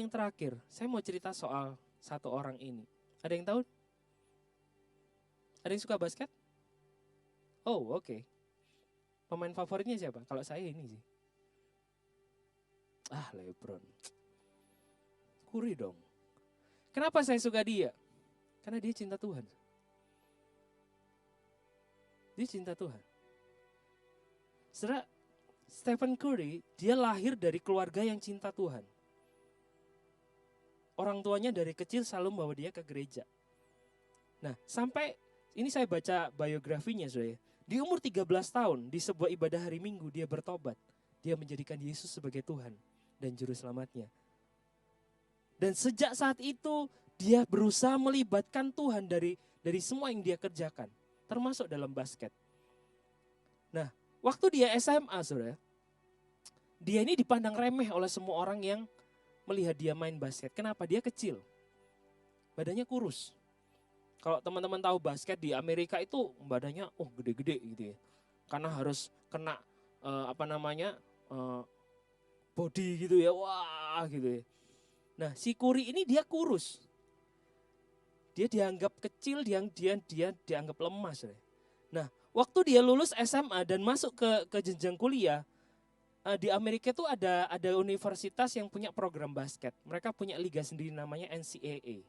yang terakhir, saya mau cerita soal satu orang ini. Ada yang tahu? Ada yang suka basket? Oh, oke. Pemain favoritnya siapa? Kalau saya ini sih. LeBron. Curry dong. Kenapa saya suka dia? Karena dia cinta Tuhan. Dia cinta Tuhan. Saudara, Stephen Curry, dia lahir dari keluarga yang cinta Tuhan. Orang tuanya dari kecil selalu membawa dia ke gereja. Nah, sampai ini saya baca biografinya, saudara. Di umur 13 tahun, di sebuah ibadah hari Minggu, dia bertobat. Dia menjadikan Yesus sebagai Tuhan dan Juru Selamatnya. Dan sejak saat itu, dia berusaha melibatkan Tuhan dari semua yang dia kerjakan. Termasuk dalam basket. Nah, waktu dia SMA, saudara, dia ini dipandang remeh oleh semua orang yang melihat dia main basket. Kenapa? Dia kecil. Badannya kurus. Kalau teman-teman tahu basket di Amerika itu badannya gede-gede gitu ya. Karena harus kena body gitu ya. Wah gitu ya. Nah, si Curry ini dia kurus. Dia dianggap kecil, dia dianggap lemah. Nah, waktu dia lulus SMA dan masuk ke jenjang kuliah, di Amerika itu ada universitas yang punya program basket. Mereka punya liga sendiri namanya NCAA.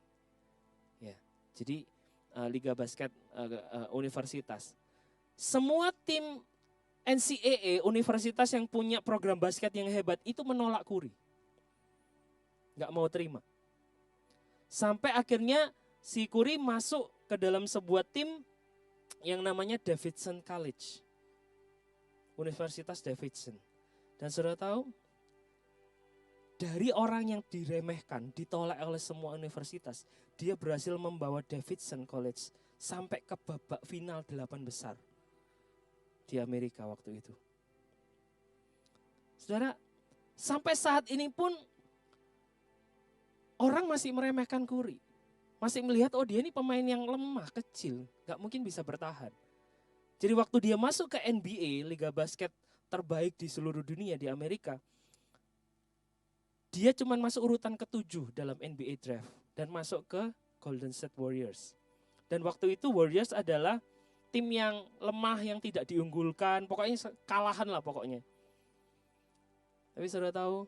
Ya, jadi liga basket universitas. Semua tim NCAA universitas yang punya program basket yang hebat itu menolak Curry. Nggak mau terima. Sampai akhirnya si Curry masuk ke dalam sebuah tim yang namanya Davidson College. Universitas Davidson. Dan saudara tahu, dari orang yang diremehkan, ditolak oleh semua universitas, dia berhasil membawa Davidson College sampai ke babak final 8 besar di Amerika waktu itu. Saudara, sampai saat ini pun orang masih meremehkan Curry. Masih melihat, dia ini pemain yang lemah, kecil, gak mungkin bisa bertahan. Jadi waktu dia masuk ke NBA, liga basket terbaik di seluruh dunia di Amerika, dia cuma masuk urutan ke-7 dalam NBA draft dan masuk ke Golden State Warriors. Dan waktu itu Warriors adalah tim yang lemah, yang tidak diunggulkan, pokoknya kalahan lah pokoknya. Tapi saudara tahu,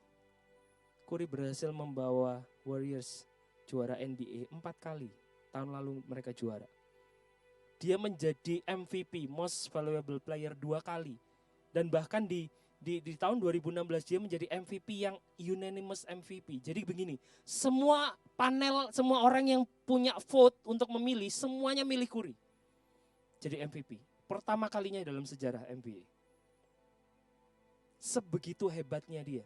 Curry berhasil membawa Warriors juara NBA 4 kali. Tahun lalu mereka juara. Dia menjadi MVP, Most Valuable Player 2 kali. Dan bahkan di tahun 2016 dia menjadi MVP yang unanimous MVP. Jadi begini, semua panel, semua orang yang punya vote untuk memilih, semuanya milih Curry. Jadi MVP. Pertama kalinya dalam sejarah NBA. Sebegitu hebatnya dia.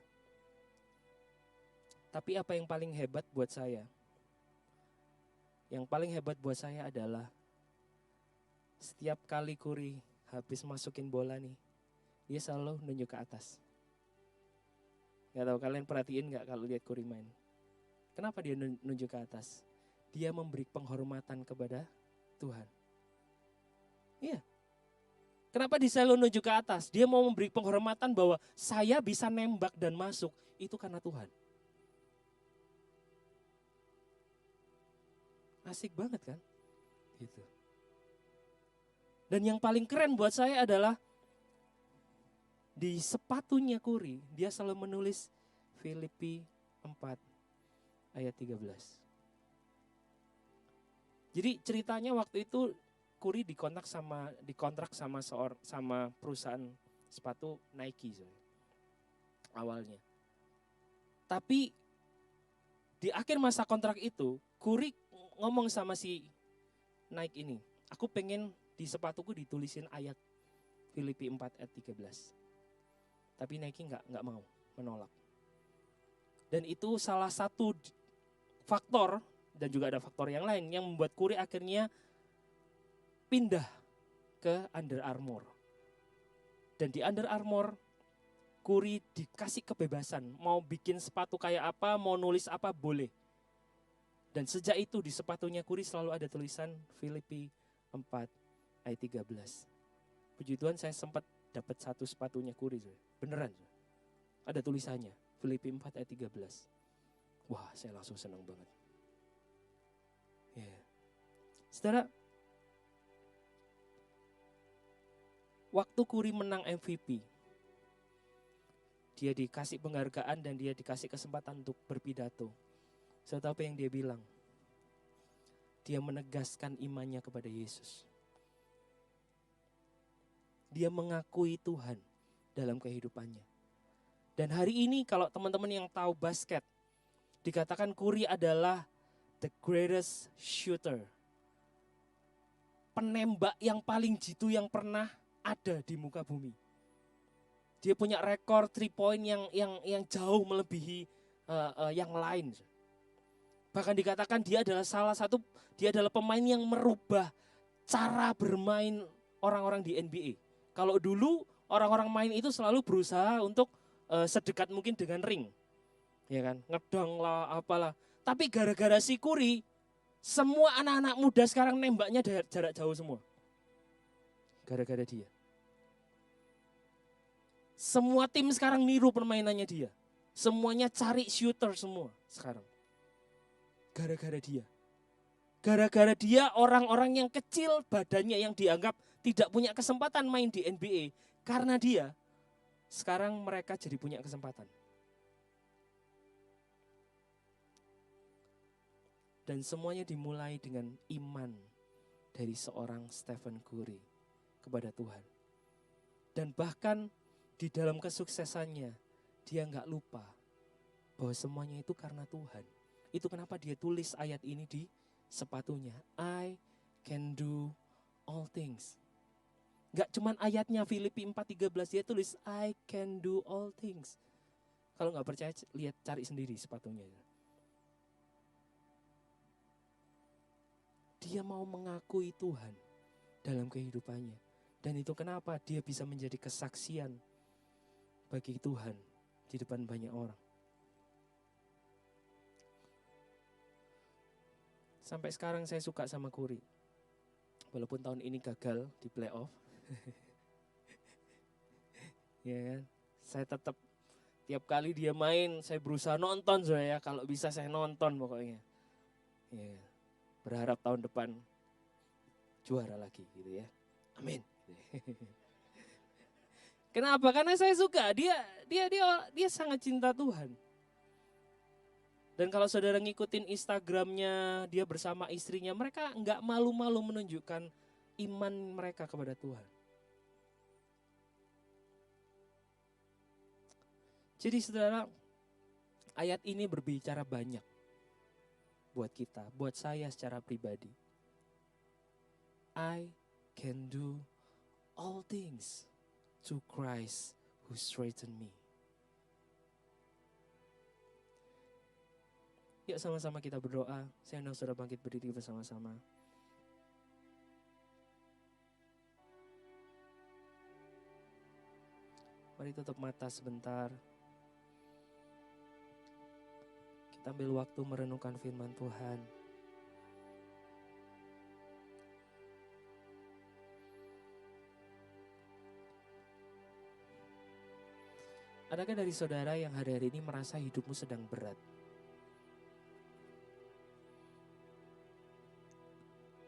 Tapi apa yang paling hebat buat saya? Yang paling hebat buat saya adalah setiap kali Curry habis masukin bola nih, dia selalu nunjuk ke atas. Gak tahu kalian perhatiin gak kalau lihat Curry main? Kenapa dia nunjuk ke atas? Dia memberi penghormatan kepada Tuhan. Iya. Kenapa dia selalu nunjuk ke atas? Dia mau memberi penghormatan bahwa saya bisa nembak dan masuk, itu karena Tuhan. Asik banget kan? Gitu. Dan yang paling keren buat saya adalah di sepatunya Curry, dia selalu menulis Filipi 4 ayat 13. Jadi ceritanya waktu itu Curry dikontrak sama perusahaan sepatu Nike awalnya. Tapi di akhir masa kontrak itu, Curry ngomong sama si Nike ini, aku pengen di sepatuku ditulisin ayat Filipi 4 ayat 13. Tapi Nike nggak mau, menolak. Dan itu salah satu faktor, dan juga ada faktor yang lain yang membuat Curry akhirnya pindah ke Under Armour. Dan di Under Armour, Curry dikasih kebebasan, mau bikin sepatu kayak apa, mau nulis apa, boleh. Dan sejak itu di sepatunya Curry selalu ada tulisan Filipi 4 ayat 13. Puji Tuhan saya sempat dapat satu sepatunya Curry, beneran. Ada tulisannya, Filipi 4 ayat 13. Wah, saya langsung senang banget. Yeah. Saudara, waktu Curry menang MVP, dia dikasih penghargaan dan dia dikasih kesempatan untuk berpidato. Saya tahu apa yang dia bilang. Dia menegaskan imannya kepada Yesus. Dia mengakui Tuhan dalam kehidupannya. Dan hari ini kalau teman-teman yang tahu basket, dikatakan Curry adalah the greatest shooter. Penembak yang paling jitu yang pernah ada di muka bumi. Dia punya rekor 3 point yang jauh melebihi yang lain. Bahkan dikatakan dia adalah pemain yang merubah cara bermain orang-orang di NBA. Kalau dulu orang-orang main itu selalu berusaha untuk sedekat mungkin dengan ring. Ya kan, ngedong lah, apalah. Tapi gara-gara si Curry, semua anak-anak muda sekarang nembaknya jarak jauh semua. Gara-gara dia. Semua tim sekarang niru permainannya dia. Semuanya cari shooter semua sekarang. Gara-gara dia. Gara-gara dia orang-orang yang kecil badannya yang dianggap tidak punya kesempatan main di NBA. Karena dia, sekarang mereka jadi punya kesempatan. Dan semuanya dimulai dengan iman dari seorang Stephen Curry kepada Tuhan. Dan bahkan di dalam kesuksesannya, dia nggak lupa bahwa semuanya itu karena Tuhan. Itu kenapa dia tulis ayat ini di sepatunya. I can do all things. Gak cuman ayatnya Filipi 4:13, dia tulis I can do all things. Kalau gak percaya lihat, cari sendiri sepatunya. Dia mau mengakui Tuhan dalam kehidupannya. Dan itu kenapa dia bisa menjadi kesaksian bagi Tuhan di depan banyak orang. Sampai sekarang saya suka sama Curry. Walaupun tahun ini gagal di playoff. Ya kan? Saya tetap tiap kali dia main, saya berusaha nonton ya. Kalau bisa saya nonton pokoknya. Ya, berharap tahun depan juara lagi gitu ya. Amin. Kenapa? Karena saya suka. Dia sangat cinta Tuhan. Dan kalau saudara ngikutin Instagramnya, dia bersama istrinya, mereka nggak malu-malu menunjukkan iman mereka kepada Tuhan. Jadi saudara, ayat ini berbicara banyak buat kita, buat saya secara pribadi. I can do all things to Christ who strengthens me. Yuk sama-sama kita berdoa. Saya undang saudara bangkit berdiri bersama-sama. Mari tutup mata sebentar. Kita ambil waktu merenungkan firman Tuhan. Adakah dari saudara yang hari-hari ini merasa hidupmu sedang berat?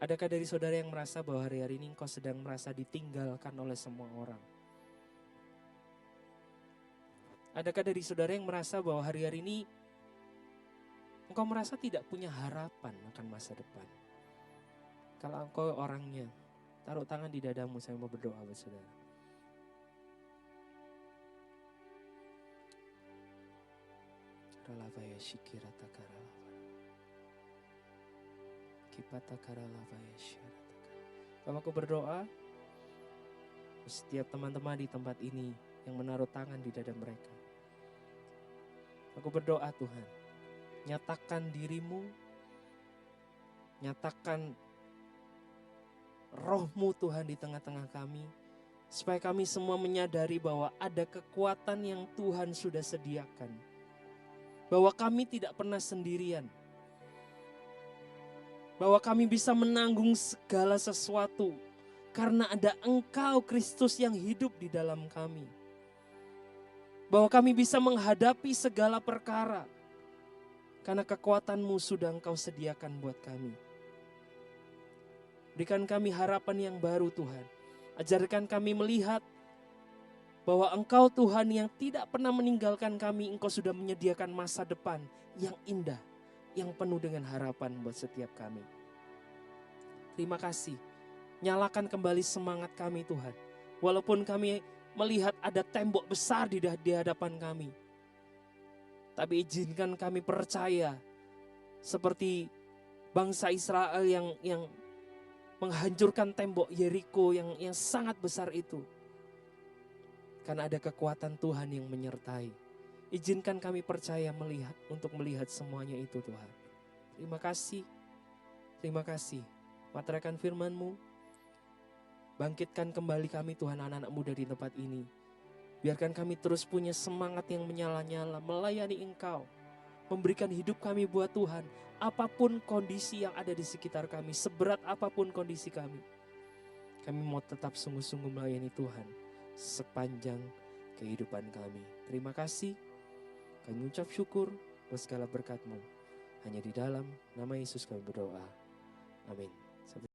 Adakah dari saudara yang merasa bahwa hari-hari ini engkau sedang merasa ditinggalkan oleh semua orang? Adakah dari saudara yang merasa bahwa hari-hari ini engkau merasa tidak punya harapan akan masa depan? Kalau engkau orangnya, taruh tangan di dadamu, saya mau berdoa buat saudara. Ralavaya shikirata karalava. Kipata karalavaya syarataka. Kalau aku berdoa, setiap teman-teman di tempat ini yang menaruh tangan di dada mereka. Aku berdoa Tuhan, nyatakan dirimu, nyatakan rohmu Tuhan di tengah-tengah kami. Supaya kami semua menyadari bahwa ada kekuatan yang Tuhan sudah sediakan. Bahwa kami tidak pernah sendirian. Bahwa kami bisa menanggung segala sesuatu. Karena ada Engkau Kristus yang hidup di dalam kami. Bahwa kami bisa menghadapi segala perkara. Karena kekuatan-Mu sudah Engkau sediakan buat kami. Berikan kami harapan yang baru Tuhan. Ajarkan kami melihat bahwa Engkau Tuhan yang tidak pernah meninggalkan kami. Engkau sudah menyediakan masa depan yang indah, yang penuh dengan harapan buat setiap kami. Terima kasih. Nyalakan kembali semangat kami Tuhan. Walaupun kami melihat ada tembok besar di hadapan kami. Tapi izinkan kami percaya seperti bangsa Israel yang menghancurkan tembok Yeriko yang sangat besar itu. Karena ada kekuatan Tuhan yang menyertai. Izinkan kami percaya untuk melihat semuanya itu Tuhan. Terima kasih. Terima kasih. Materaikan firman-Mu. Bangkitkan kembali kami Tuhan, anak-anak muda di tempat ini. Biarkan kami terus punya semangat yang menyala-nyala, melayani Engkau. Memberikan hidup kami buat Tuhan. Apapun kondisi yang ada di sekitar kami, seberat apapun kondisi kami. Kami mau tetap sungguh-sungguh melayani Tuhan sepanjang kehidupan kami. Terima kasih. Kami ucap syukur buat segala berkat-Mu. Hanya di dalam nama Yesus kami berdoa. Amin.